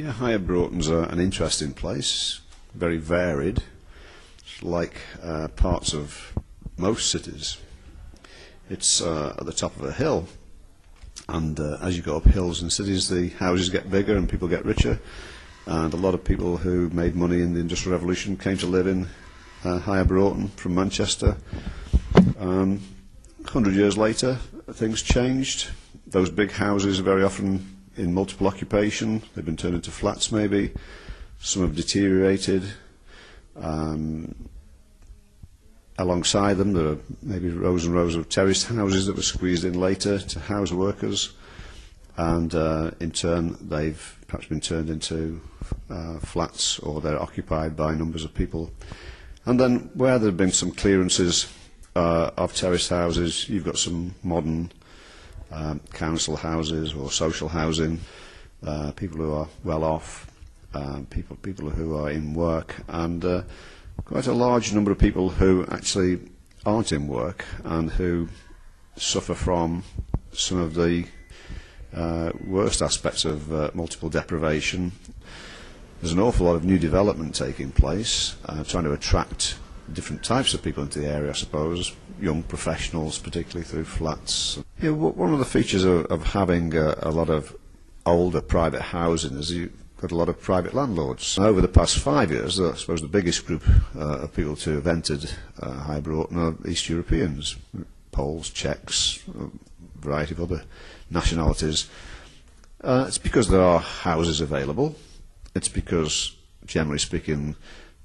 Yeah, Higher Broughton's an interesting place, very varied. It's like parts of most cities. It's at the top of a hill, and as you go up hills in cities, the houses get bigger and people get richer. And a lot of people who made money in the Industrial Revolution came to live in Higher Broughton from Manchester. 100 years later, things changed. Those big houses are very often in multiple occupation. They've been turned into flats maybe. Some have deteriorated. Alongside them there are maybe rows and rows of terraced houses that were squeezed in later to house workers, and in turn they've perhaps been turned into flats, or they're occupied by numbers of people. And then where there have been some clearances of terraced houses, you've got some modern council houses or social housing, people who are well off, people who are in work, and quite a large number of people who actually aren't in work and who suffer from some of the worst aspects of multiple deprivation. There's an awful lot of new development taking place, trying to attract different types of people into the area, I suppose, young professionals, particularly through flats. Yeah, one of the features of having a lot of older private housing is you've got a lot of private landlords. Over the past 5 years, I suppose the biggest group of people to have entered Higher Broughton are East Europeans, Poles, Czechs, a variety of other nationalities. It's because there are houses available. It's because, generally speaking,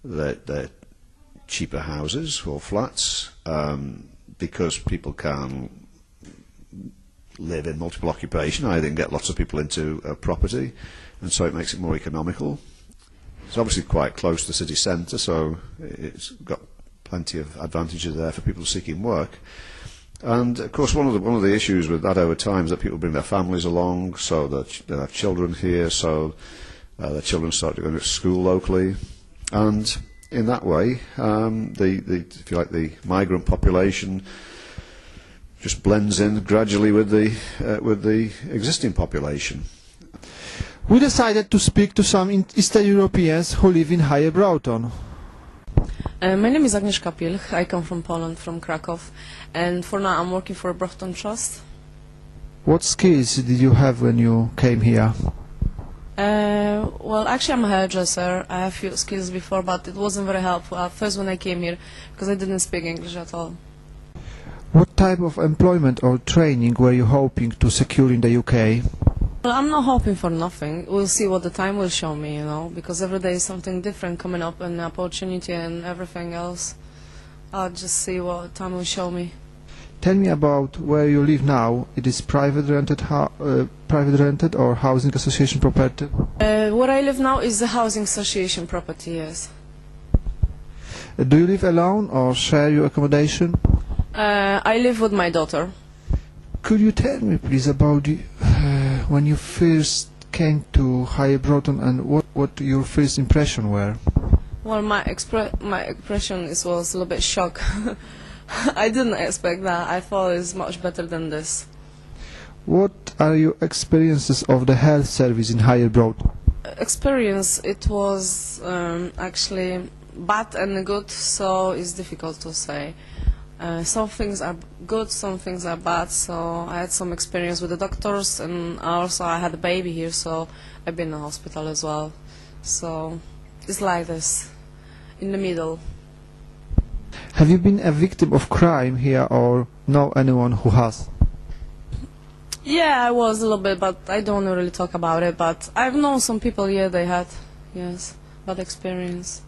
they're cheaper houses or flats, because people can live in multiple occupation, either get lots of people into a property, and so it makes it more economical. It's obviously quite close to the city centre, so it's got plenty of advantages there for people seeking work. And of course one of the issues with that over time is that people bring their families along, so that they have children here, so their children start to go to school locally, and in that way, if you like, the migrant population just blends in gradually with the existing population. We decided to speak to some Eastern Europeans who live in Higher Broughton. My name is Agnieska Pilch. I come from Poland, from Krakow, and for now I'm working for Broughton Trust. What skills did you have when you came here? Well, actually I'm a hairdresser. I have a few skills before, but it wasn't very helpful at first when I came here, because I didn't speak English at all. What type of employment or training were you hoping to secure in the UK? Well, I'm not hoping for nothing. We'll see what the time will show me, because every day is something different coming up, and opportunity and everything else. I'll just see what time will show me. Tell me about where you live now. It is private rented or housing association property? Where I live now is the housing association property, yes. Do you live alone or share your accommodation? I live with my daughter. Could you tell me please about when you first came to Higher Broughton and what your first impression were? Well, my impression was a little bit shocked. I didn't expect that. I thought it was much better than this. What are your experiences of the health service in Higher Broughton? Experience, it was actually bad and good, so it's difficult to say. Some things are good, some things are bad, so I had some experience with the doctors, and also I had a baby here, so I've been in the hospital as well. So it's like this, in the middle. Have you been a victim of crime here or know anyone who has? Yeah, I was a little bit, but I don't really talk about it, but I've known some people, yeah, they had, yes, bad experience.